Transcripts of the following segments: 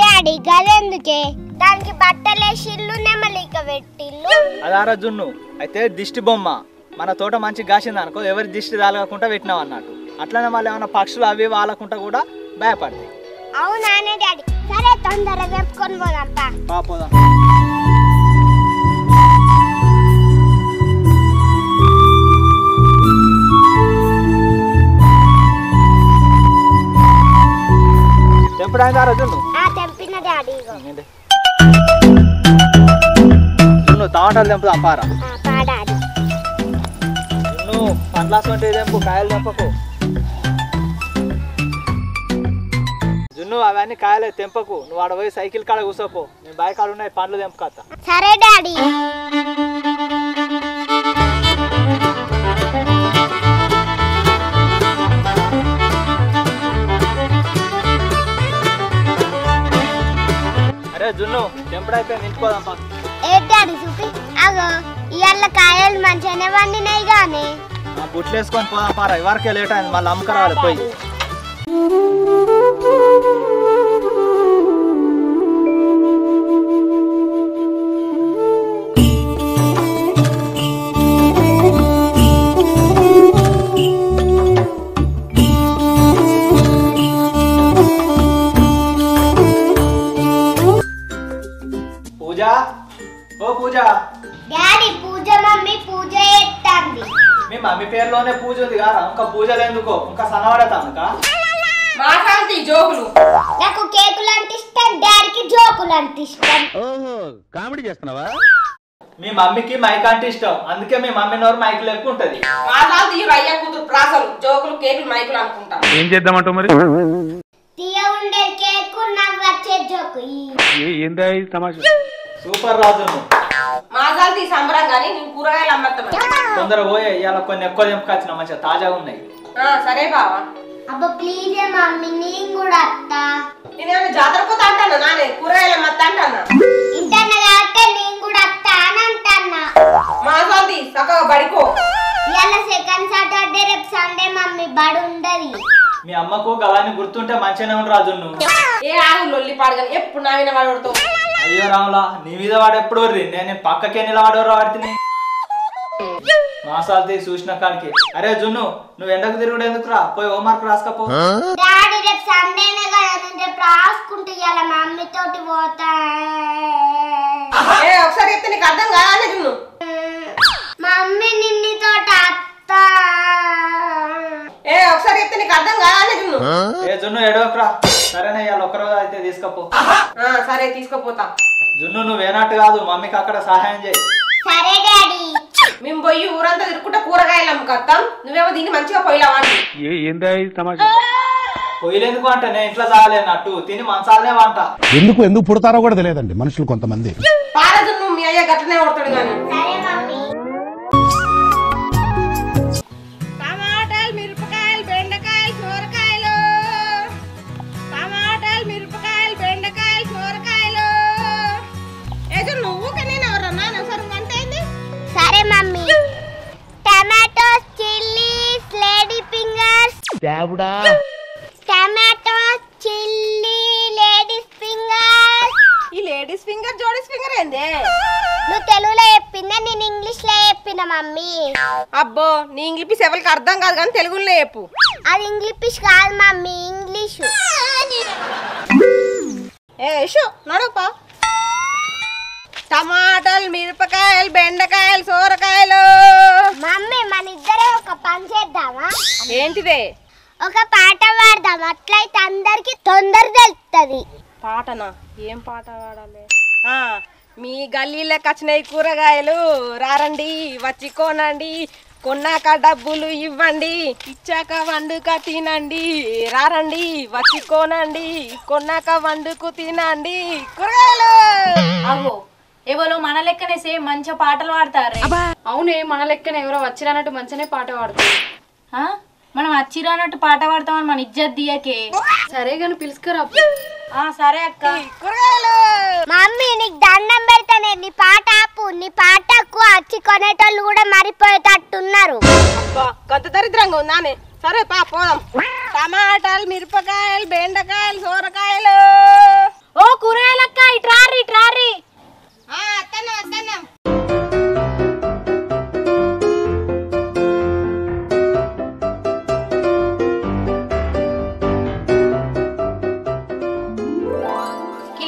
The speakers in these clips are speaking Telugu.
డాడీ గదెందుకే దానికి బట్టలేసిల్లు నెమలిక పెట్టిల్లు అదారా జున్ను అయితే దిష్టి బొమ్మ మన తోట మంచి కాసింది అనుకో ఎవరి దిష్టి తాగకుండా పెట్టినావు అన్నట్టు అట్లనే మళ్ళీ ఏమైనా పక్షులు అవి వాళ్ళకుంటా కూడా భయపడతాయి. అవునానే డాడీ సరే తొందరగా తెప్పుకొని పోదాంపా పోదాం. తెంపడానికి జున్ను తెంపిన డాడీ జున్ను టమాటాలు తెంపుదాం పారా. పాడాలి జున్ను పండ్లాస్ వంటి తెంపు కాయలు తెంపకు. జున్ను అవన్నీ కాయలే తెంపకు. నువ్వు ఆడ పోయి సైకిల్ కాడ కూసోపో. నేను బాయ్ కాడ ఉన్నాయి పండ్లు తెంపుకొస్తా. సరే డాడీ. అరే జున్ను తెంపుడైపోయింది ఇంటిపోదాం. ఏ డాడీ చూపి అగో ఇవాళ కాయలు మంచిగానే వండినాయి గానీ బుట్లు వేసుకొని పోదాం పారా. ఇవరకే లేట్ అయింది మళ్ళీ అమ్మకరావాలి పోయి. పూజ ఓ పూజ. డాడీ పూజ మమ్మీ పూజ చేస్తుంది. మీ మమ్మీ పేరులోనే పూజ ఉంది కదా ఇంకా పూజలు ఎందుకో ఇంకా సనవాడతానుక జోకులు. నాకు కేకులు అంటే ఇష్టం డాడీకి జోకులు అంటే ఇష్టం. ఓహో కామెడీ చేస్తున్నావా? మీ మమ్మీకి మైక్ అంటే ఇష్టం అందుకే మీ మమ్మీ నోరు మైక్ లెక్క ఉంటది. అయ్యా కూతురు ప్రాసలు జోకులు కేకులు మైకులు అనుకుంటా. ఏం చేద్దామంటావు మరి? తీయ ఉండే కేకు నాకు వచ్చే జోకు ఏందా తమాషా? సూపర్ రాజు మాసాలు తీ సంబరం గానీ నువ్వు కూరగాయలు అమ్మత్తమా? తొందర పోయే ఇవాళ కొన్ని ఎక్కువ తెంపుకొచ్చిన మంచిగా తాజాగా ఉన్నాయి. సరే బావా. అబ్బా ప్లీజ్ మమ్మీ నేను కూడా అత్తా. నేనేమైనా జాతర పోతా అంటానా నానే కూరగాయలు అమ్మత్తా అంటానా? ఇంటన్న కాబట్టి నేను కూడా అత్తా అని అంటన్నా. మాసాలు తీ చక్కగా బడికో. ఇవాళ సెకండ్ సాటర్డే రేపు సండే మమ్మీ బడి ఉండదు. మీ అమ్మకు గవాన్ని గుర్తుంటే మంచిగానే ఉండు రాజు. ఏ ఆగు లొల్లి పాడగాని ఎప్పుడు నా మీద వాడుతావు. అయ్యో రాములా నీ మీద వాడు ఎప్పుడు వర్రి నేను పక్కకే నిలవాడేవారు వాడిని మాసాలు తీసి చూసిన కాడికి. అరే జున్ను నువ్వు ఎండకు తిరుగుడు ఎందుకురా పోయి హోంవర్క్ రాసుకపో. డాడీ రేపు సండేనే కదా నేను రేపు రాసుకుంటూ ఇవాళ మమ్మీ తోటి పోతా. ఒకసారి చెప్తే నీకు అర్థం కాదా జున్ను? మమ్మీ నిన్ని తోట అత్తా. ఒకసారి చెప్తే నీకు అర్థం కాదా జున్ను? ఏ జున్ను ఎడవకురా. సరేనా ఇవాళ ఒక్కరోజు అయితే తీసుకపో. సరే తీసుకుపోతా. జున్ను నువ్వేనట్టు కాదు మమ్మీకి అక్కడ సహాయం చేయి. సరే డాడీ. మేము పోయి ఊరంతా తిరుక్కుంటే కూరగాయలు అమ్ముకొస్తాం. నువ్వేమో దీన్ని మంచిగా పోయిలావా? ఏందా తమాషా? పొయ్యిలేందుకు అంటే నేను ఇంట్లో తాగలేనట్టు తిని మంచాలనే వంట. ఎందుకు పుడతారో కూడా తెలియదండి మనుషులు కొంతమంది. పారదు నువ్వు మీ అయ్య గట్లనే కొడతాడు కానీ. సరే మమ్మీ. టమాటాలు మిరపకాయలు బెండకాయలు సోరకాయలు. టమాటాలు మిరపకాయలు బెండకాయలు సోరకాయలు. ఏదో నువ్వు కానీ ఎవరన్నా ఒకసారి వంట అయింది. సరే mummy. Tomatoes chillies lady fingers. దేవుడా. Tomatoes chilli ladies fingers. ఈ లేడీస్ ఫింగర్ జోడీస్ ఫింగర్ ఏంది? నువ్వు తెలుగులో చెప్పిందా నేను ఇంగ్లీష్ లో చెప్పిన మమ్మీ. అబ్బో నీ ఇంగ్లీష్ ఎవరికి అర్థం కాదు కానీ తెలుగులో చెప్పు. అది ఇంగ్లీష్ కాదు మమ్మీ ఇంగ్లీషు. నడుపా. టమాటాలు మిరపకాయలు బెండకాయలు సోరకాయలు. మమ్మీ మన ఇద్దరే ఒక పని చేద్దామా? ఏంటిదే? ఒక పాట పాడదాం అట్లయితే అందరికి తొందర తెలుస్తుంది. పాటనా? ఏం పాట పాడాలి? మీ గల్లీలోకి వచ్చినాయి కూరగాయలు రారండి వచ్చి కొనండి. కొన్నాక డబ్బులు ఇవ్వండి ఇచ్చాక వండుక తినండి. రారండి వచ్చి కొనండి కొన్నాక వండుకు తినండి కూరగాయలు. అగో ఎవరో మన లెక్కనే సేమ్ మంచిగా పాటలు పాడతారు. అవునే మన లెక్కనే ఎవరో వచ్చిరానట్టు మంచిగానే పాట పాడుతారు. మనం వచ్చిరానట్టు పాట పాడతామని మన ఇజ్జత్ దియకే. సరే గాని పిలుచుకురా. సరే అక్క. కూరగాయలు. మమ్మీ నీకు దండం పెడతానే నీ పాట ఆపు. నీ పాటకు వచ్చి కొనేటోళ్ళు కూడా మరిపోయేటట్టున్నారు. గంత దరిద్రంగా ఉందానే. సరే పా పోదాం. టమాటాలు మిరపకాయలు బెండకాయలు సోరకాయలు. ఓ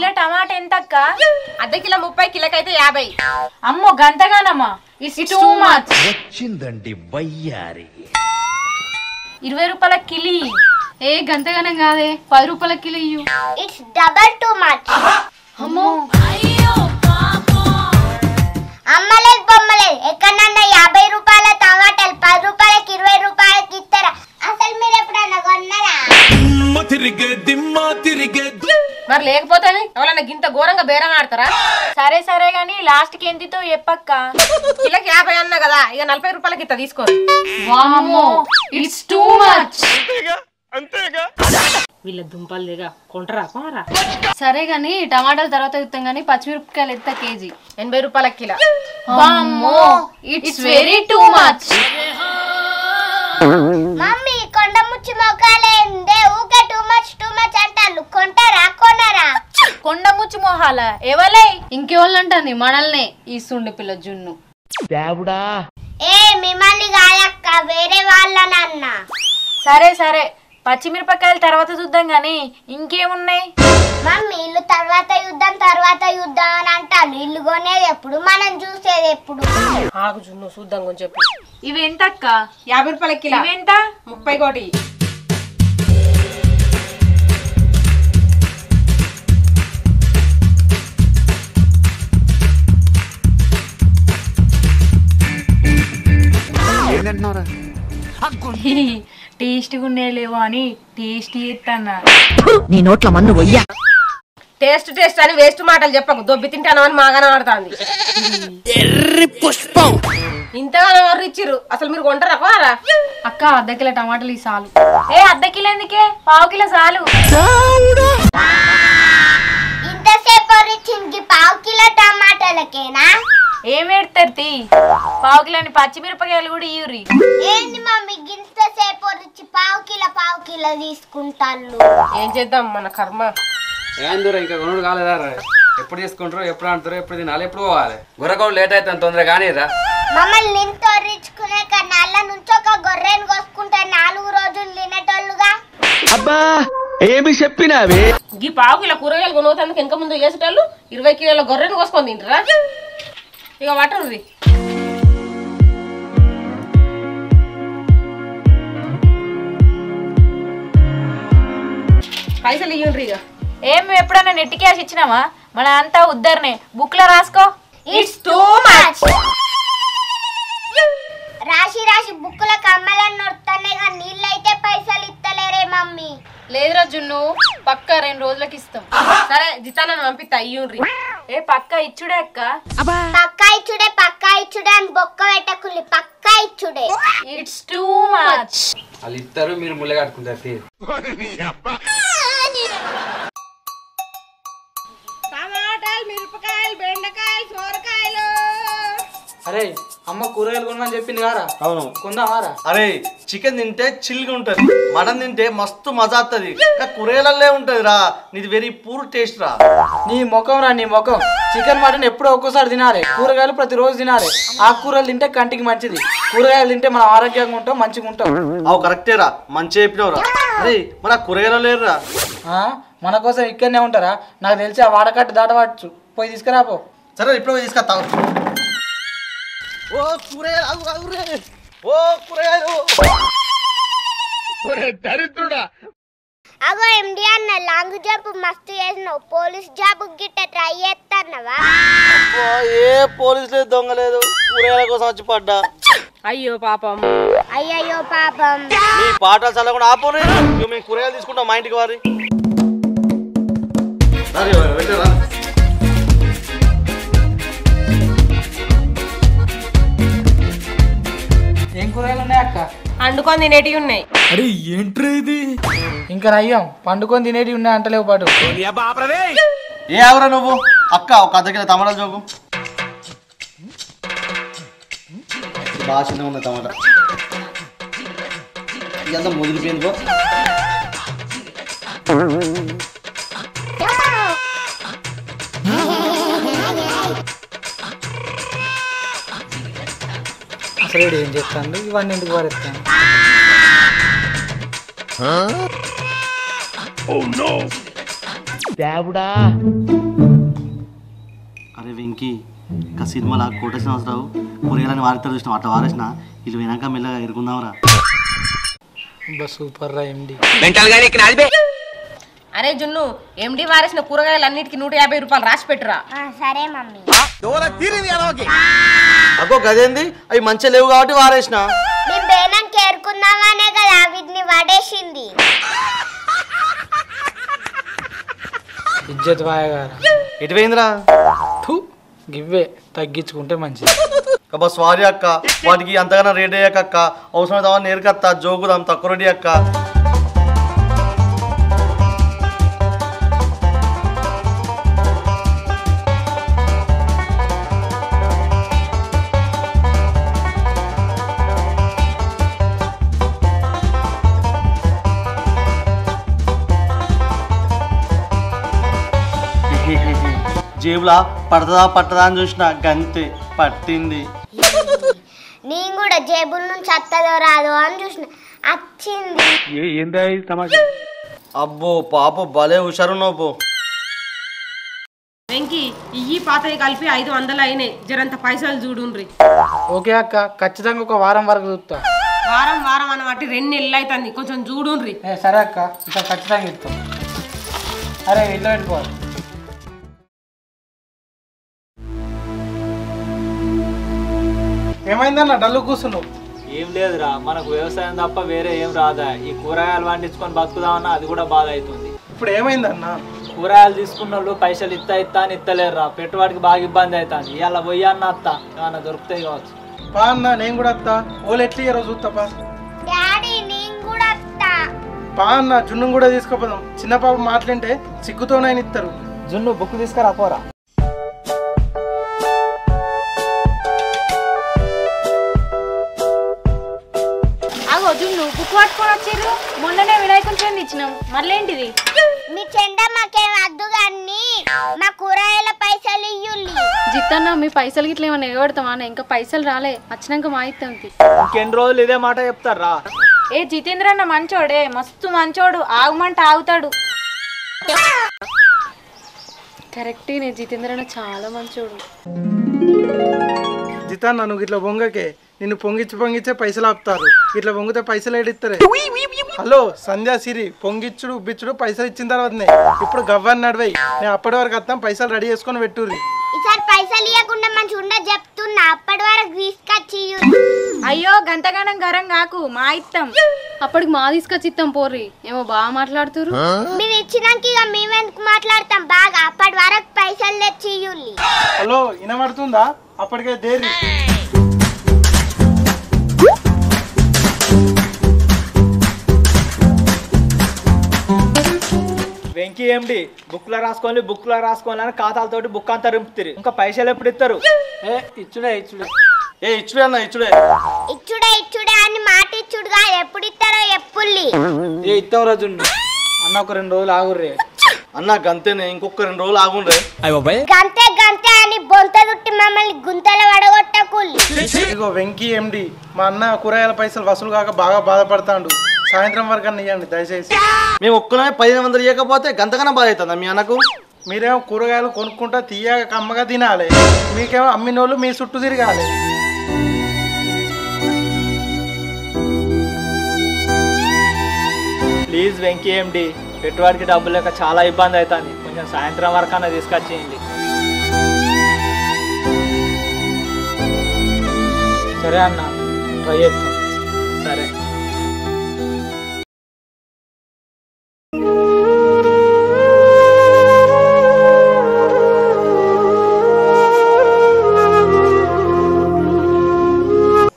కిలో టమాటా ఎంత అక్క? అర్ధ కిలో 30, కిలోకైతే 50. అమ్మో గంతగానమ్మా, ఇట్స్ టూ మచ్. వచ్చిందండి వయ్యారి. 20 రూపాయల కిలి. ఏ గంతగానం కాదే, 10 రూపాయల కిలో ఇయ్యు. It's double too much. అమ్మో అమ్మలేదు బొమ్మలేదు, ఎక్కడన్నా 50 రూపాయల టమాటాలు 10 రూపాయలకి 20 రూపాయలకి ఇస్తారా? అసలు మీరు ఎప్పుడన్నా కొన్నారా? మరి లేకపోతే ఎవరన్నా గింత ఘోరంగా బేరం ఆడతారా? సరే సరే గాని లాస్ట్ కి ఎంతితో చెప్పక్క. కిలోకి 50 అన్నా కదా, ఇక 40 రూపాయలకి ఇట్లా తీసుకోండి. వామ్మో ఇట్స్ టూ మచ్. వీళ్ళ దుంపలు దిగా కొంటరా కొనరా? సరే గాని టమాటాల తర్వాత ఇస్తాం గాని పచ్చిమిరపకాయలు ఎంత కేజీ? 80 రూపాయల కిలో. వామ్మో it's very too much. Mummy కొండ ముచ్చి మొక్కలేందే ఊకే టూ మచ్ అంటారు. కొంటారా కొనరా? కొండ ముచ్చు మొహాల ఎవలే? ఇంకెవళ్ళంటుంది మనల్నే ఈ సుండి పిల్ల జున్ను. ఏ మిమ్మల్ని కాదక్క, వేరే వాళ్ళనన్నా. సరే సరే పచ్చిమిరపకాయల తర్వాత చూద్దాం గాని ఇంకేమున్నాయి? మమ్మీ ఇల్లు తర్వాత యుద్ధం అని అంటారు. ఇల్లు కొనేది ఎప్పుడు, మనం చూసేది ఎప్పుడు? ఆగు జున్ను చూద్దాం కొంచెం చెప్పు. ఇవి ఎంత అక్క? 50 రూపాయల కిలో. ఇవెంత? 30 కోటి. టేస్ట్గా ఉండేలేవో అని టేస్ట్ చేస్తానా. నీ నోట్ల మన్ను వయ్యా. టేస్ట్ అని వేస్ట్ మాటలు చెప్పకు, దొబ్బి తింటాను అని మాగానే ఆడుతుంది. ఇంతగానో ఎవరు ఇచ్చిర్రు? అసలు మీరు కొంటారా కొనరా? అక్క అర్ధ కిలో టమాటాలు ఈ సాలు. ఏ అర్ధ కిలో ఎందుకే, 1/2 కిలో చాలు. ఇంతసేపు చింకి 1/2 కిలో టమాటాలకేనా? ఏం పెడతారు తీ, 1/2 కిలోని పచ్చిమిరపకాయలు కూడా ఇయ్యూరి. ఏంది మమ్మీ గింతసేపు రిచి 1/2 కిలో తీసుకుంటాను? ఏం చేద్దాం మన కర్మ. ఏం దూరం ఇంకా కొనుడు కాలేదా? ఎప్పుడు తీసుకుంటారో, ఎప్పుడు ఆడుతారో, ఎప్పుడు తినాలి, ఎప్పుడు పోవాలి. గుర్రకోడు లేట్ అయితే తొందరగా కానీ రా. మమ్మల్ని నింతో రిచుకునే కన్నా అల్ల నుంచి ఒక గొర్రెని కోసుకుంటే 4 రోజులు తినేటోళ్ళుగా. అబ్బా ఏమి చెప్పినావే? ఈ 1/2 కిలో కూరగాయలు కొనుగోతందుకు వెనక ముందు చేసేటోళ్ళు 20 కిలోల గొర్రెని కోసుకొని తింటారా? ఇక వాటర్ది పైసలు ఇయ్యండ్రి. ఇక ఏం ఎప్పుడన్నా నెట్ క్యాష్ ఇచ్చినామా? మన అంతా ఉద్దరనే, బుక్ లో రాసుకో. It's too much. రాసి బుక్కుల కమ్మలని నొడుతున్నాయి కానీ నీళ్ళైతే పైసలు ఇస్తలేరే మమ్మీ. లేదురా జున్ను, పక్కా 2 రోజులకి ఇస్తాం. సరే జితానని పంపిస్తా ఇయ్యండ్రి. ఏ పక్క ఇచ్చుడే అక్క. పక్కా ఇచ్చుడే అని బొక్క పెట్టకుల్లి, పక్కా ఇచ్చుడే. It's too much. వాళ్ళు ఇస్తారు, మీరు ముళ్ళ కట్టుకుంటారు. టమాటాలు, మిరపకాయలు, బెండకాయలు, సోరకాయలు. అరే అమ్మ కూరగాయలు కొనమని చెప్పింది కారా? అవును కొందామారా? అరే చికెన్ తింటే చిల్గా ఉంటది, మటన్ తింటే మస్తు మజా వస్తుంది, కూరగాయలే ఉంటది రా. నీది వెరీ పూర్ టేస్ట్ రా. నీ ముఖం రా, నీ ముఖం. చికెన్ మటన్ ఎప్పుడో ఒక్కోసారి తినాలి, కూరగాయలు ప్రతిరోజు తినాలి. ఆకుకూరలు తింటే కంటికి మంచిది, కూరగాయలు తింటే మనం ఆరోగ్యంగా ఉంటాం, మంచిగా ఉంటాం. అవు కరెక్టే రా, మంచిగా చెప్పినావు రా. అరే మరి ఆ కూరగాయలు లేరురా? మన కోసం ఇక్కడనే ఉంటారా? నాకు తెలిసి ఆ వాడకట్టు దాటవచ్చు, పోయి తీసుకురాపో. సరే ఇప్పుడు పోయి తీసుకొస్తావు. ఓ కూరగాయలు, ఓ కూరగాయలు. దరిద్రుడా. అగో ఎండి అన్న, లాంగ్ జంప్ మస్తు చేసినావు. పోలీస్ జాబ్ గిట్ట ట్రై చేస్తున్నావా? ఏ పోలీసు లేదు, దొంగ లేదు, కూరగాయల కోసం వచ్చి పడ్డా. అయ్యో పాపం. అయ్యయ్యో పాపం. మీ పాటలు చల్లకుండా ఆపోనే, మేము కూరగాయలు తీసుకుంటాం మా ఇంటికి వారి. ఏం కూరగాయలు ఉన్నాయి అక్క? వండుకొని తినేటివి ఉన్నాయి. అరే ఏంట్రా ఇది? ఇంకా నయ్యం, పండుకొని తినేటివి ఉన్నాయి అంటలేవు పాటు. ఏ ఆవురా నువ్వు? అక్క ఒక అర్ధ కిలో టమాటాలు జోకు. బాగా చిన్నగా ఉంది టమాటా, ఇదంతా ముదిరిపోయింది. అసలు ఏం చెప్తాను, ఇవన్నీ ఎందుకు వారెత్తాను? దేవుడా అరే వెంకీ ఇంకా సినిమాలో కోట శ్రీనివాసరావు కూరగాయలని వారితో చూసినాం అట్లా వారేసిన వీళ్ళు వినాక మెల్లగా ఎరుకుందాంరా. సూపర్ రా ఎండి. అరే జున్ను ఎండి వారేసిన కూరగాయలు అన్నిటికీ 150 రూపాయలు రాసి పెట్టురా. సరే మమ్మీ. అగో గదేంది అవి మంచిగా లేవు కాబట్టి వారేసిన. మీ బేనం కేరుకుందామనే కదా వీటిని వడేసింది. ఇజ్జత్ వాయగారా ఎటు పోయిందిరా? గివ్వే తగ్గించుకుంటే మంచిది. అబ్బా సారీ అక్క, వాటికి అంతగానో రేట్ అయ్యాక అక్క, అవసరమైతే అవన్నీ నేర్కత్తా జోకుదాం తక్కువ రెడీ అక్క. జేబులా పడతదా పట్టదా అని చూసిన గంతే పట్టింది. నేను కూడా జేబుల నుంచి అత్తదో రాదో అని చూసిన వచ్చింది. ఏందా తమాషా? అబ్బో పాప భలే హుషారున్నావు పో. వెంకీ ఇయ్యి పాతవి కలిపి 500 అయినాయి. జరంత పైసలు చూడుండ్రి. ఓకే అక్క, ఖచ్చితంగా ఒక వారం వరకు చూస్తా. వారం వారం అన్నమాట 2 నెలలు అవుతుంది, కొంచెం చూడుండ్రి. సరే అక్క, ఇంకా ఖచ్చితంగా ఇస్తాం. అరే ఇల్లు పెట్టుకోవాలి. ఏమైందన్న డల్లు కూర్చున్నావు? ఏం లేదురా, మనకు వ్యవసాయం తప్ప వేరే ఏం రాదా. ఈ కూరగాయలు పండించుకొని బతుకుదామన్నా అది కూడా బాధ అవుతుంది. ఇప్పుడు ఏమైందన్న? కూరగాయలు తీసుకున్న వాళ్ళు పైసలు ఇస్తా అని ఇస్తలేరురా. పెట్టుబడికి బాగా ఇబ్బంది అవుతుంది. ఇవాళ పోయి అన్న అత్త ఏమన్నా దొరుకుతాయి కావచ్చు. పా అన్న నేను కూడా వస్తా. ఓళ్ళు ఎట్లా ఇయ్యారో చూస్తా. డాడీ నేను కూడా వస్తా. పా అన్న జున్ను కూడా తీసుకోపోదాం. చిన్న పాప మాట్లాంటే సిగ్గుతోనైనా ఇస్తారు. జున్ను బుక్ తీసుకురా పోరా. జున్ను బుక్ పట్టుకొని వచ్చారు. మొన్ననే వినాయకుని చంద ఇచ్చినాం, మళ్ళేంటిది? మీ చెండ మాకేం వద్దు కానీ మా కూరగాయల పైసలు ఇయ్యుల్లి. జిత్తన్న మీ పైసలు గిట్ల ఏమన్నా ఎగబడతామా? ఇంకా పైసలు రాలే, వచ్చినాక మా ఇస్తాం. ఇంకెన్ని రోజులు ఇదే మాట చెప్తారా? ఏ జితేంద్ర అన్న మంచోడే, మస్తు మంచోడు. ఆగమంటే ఆగుతాడు. కరెక్ట్, నేను జితేంద్ర అన్న చాలా మంచోడు. జితాన్న నువ్వు ఇట్లా పొంగకే, నిన్ను పొంగిచ్చే పైసలు ఆపుతారు. ఇట్లా పొంగితే పైసలు ఏడిస్తారే. హలో సంధ్యా సిరి, పొంగిచ్చుడు ఉబ్బిచ్చుడు పైసలు ఇచ్చిన తర్వాతనే. ఇప్పుడు గవ్వని నడివాయి, నేను అప్పటి వరకు వస్తాం. పైసలు రెడీ చేసుకొని పెట్టుర్రి. ఈసారి పైసలు ఇవ్వకుండా మంచి ఉండ చెప్తున్నా. అప్పటి వరకు తీసుకొచ్చి. అయ్యో గంతగానం గరం కాకు, మా ఇస్తాం. అప్పటికి మా తీసుకొచ్చి ఇస్తాం పోర్రి. ఏమో బాగా మాట్లాడుతురు. మీరు ఇచ్చినాక ఇక మేమెందుకు మాట్లాడతాం బాగా. అప్పటి వరకు పైసలు తెచ్చి. హలో వినబడుతుందా? అప్పటికే దేరి. వెంకీ ఏంటి బుక్లో రాసుకోవాలి అని ఖాతాలతోటి బుక్ అంతా రింపుతారు. ఇంకా పైసలు ఎప్పుడు ఇస్తారు? ఇచ్చుడే అన్న ఇచ్చుడే ఇచ్చుడే అని మాట ఇచ్చుడుగా. ఎప్పుడు ఇస్తారో ఎప్పుల్లి. ఇస్తాం రాజు అన్న, ఒక 2 రోజులు ఆగుర్రే. అన్న గంతేనే, ఇంకొక 2 రోజులు ఆగుండ్రే. గంతే అని బొంత దుట్టి మమ్మల్ని గుంతలు వడగొట్టకుల్లి. ఇగో వెంకీ ఎండి, మా అన్న కూరగాయల పైసలు వసూలు కాక బాగా బాధపడతాడు. సాయంత్రం వరకు అన్న ఇవ్వండి దయచేసి. మేము ఒక్కనే 1500 ఇవ్వకపోతే గంతకన్నా బాధ అవుతుందా మీ అన్నకు? మీరేమో కూరగాయలు కొనుక్కుంటా తీయగా కమ్మగా తినాలి, మీకేమో అమ్మినోళ్ళు మీ చుట్టూ తిరగాలి. ప్లీజ్ వెంకీ ఏంటి, పెట్టుబడికి డబ్బులు లేక చాలా ఇబ్బంది అవుతుంది. కొంచెం సాయంత్రం వరకు అన్న తీసుకొచ్చేయండి. సరే అన్న, ట్రై చేస్తాం. సరే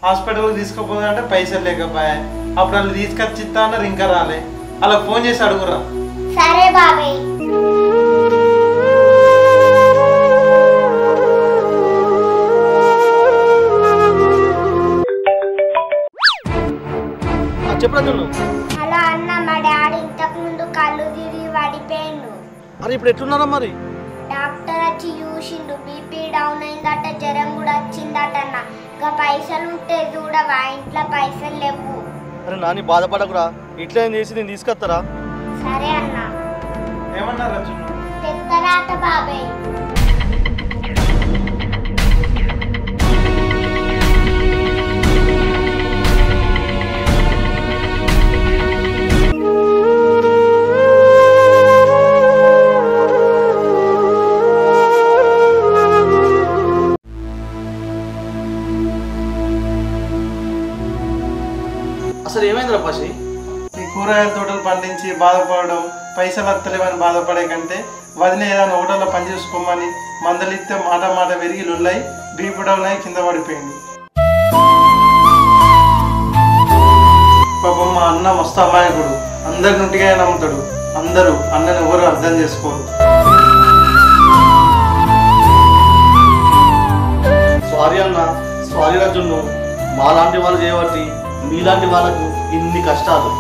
హాస్పిటల్కి తీసుకుపోతుందంటే పైసలు లేకపోయా. అప్పుడు వాళ్ళు తీసుకొచ్చి ఇస్తా అన్నారు, ఇంకా రాలే. అలా ఫోన్ చేసి అడుగురా. సరే బాబాయ్. చెప్పరా? హలో అన్న, మా డాడీ ఇంతకు ముందు కళ్ళు తిరిగి పడిపోయిండు. అరే ఇప్పుడు ఎట్లున్నారా మరి? డాక్టర్ వచ్చి చూసిండు. బీపీ డౌన్ అయిందట, జ్వరం కూడా వచ్చిందట. అన్న ఇంకా పైసలు ఉంటే చూడవా, ఇంట్లో పైసలు లేవు. అరే నాని బాధపడకురా, ఇట్లా ఏం చేసి నేను తీసుకొస్తారా? సరే అన్న. ఏమన్నారు తాత బాబాయ్. అసలు ఏమైందిరా పసి? ఈ కూరగాయల తోటలు పండించి బాధపడడం, పైసలు వస్తలేవని బాధపడే కంటే వదిన ఏదైనా హోటల్లో పని చేసుకోమని మందలిస్తే మాట మాట విరిగి లొల్లై బీపుడవులై కింద పడిపోయింది. పాపం మా అన్న మస్తు అమాయకుడు, అందరి నుండిగా నమ్ముతాడు. అందరూ అన్నని ఎవరు అర్థం చేసుకోరు. సారీ అన్న, సారీ రజున్ను. మాలాంటి వాళ్ళు చేయబట్టి మీలాంటి వాళ్ళకు ఇన్ని కష్టాలు.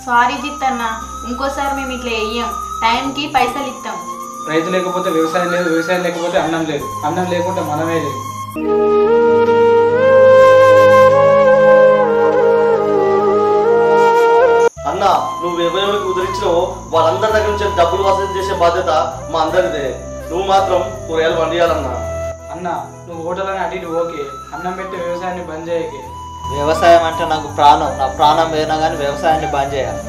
సారీ జిత్తన్న, ఇంకోసారి మేము ఇట్లా వెయ్యం. టైంకి పైసలు ఇస్తాం. రైతు లేకపోతే వ్యవసాయం లేదు, వ్యవసాయం లేకపోతే అన్నం లేదు, అన్నం లేకుంటే మనమే లేదు. అన్న, నువ్వు ఎవరెవరికి ఉదరించినావో వాళ్ళందరి దగ్గర నుంచి డబ్బులు వసూలు చేసే బాధ్యత మా అందరిదే. నువ్వు మాత్రం కూరగాయలు పండియాలన్నా. అన్న, నువ్వు హోటల్ అని అటు ఇటు ఓకే, అన్నం పెట్టి వ్యవసాయాన్ని బంద్ చేయకే. వ్యవసాయం అంటే నాకు ప్రాణం. నా ప్రాణం పోయినా కానీ వ్యవసాయాన్ని బంద్ చేయాలి.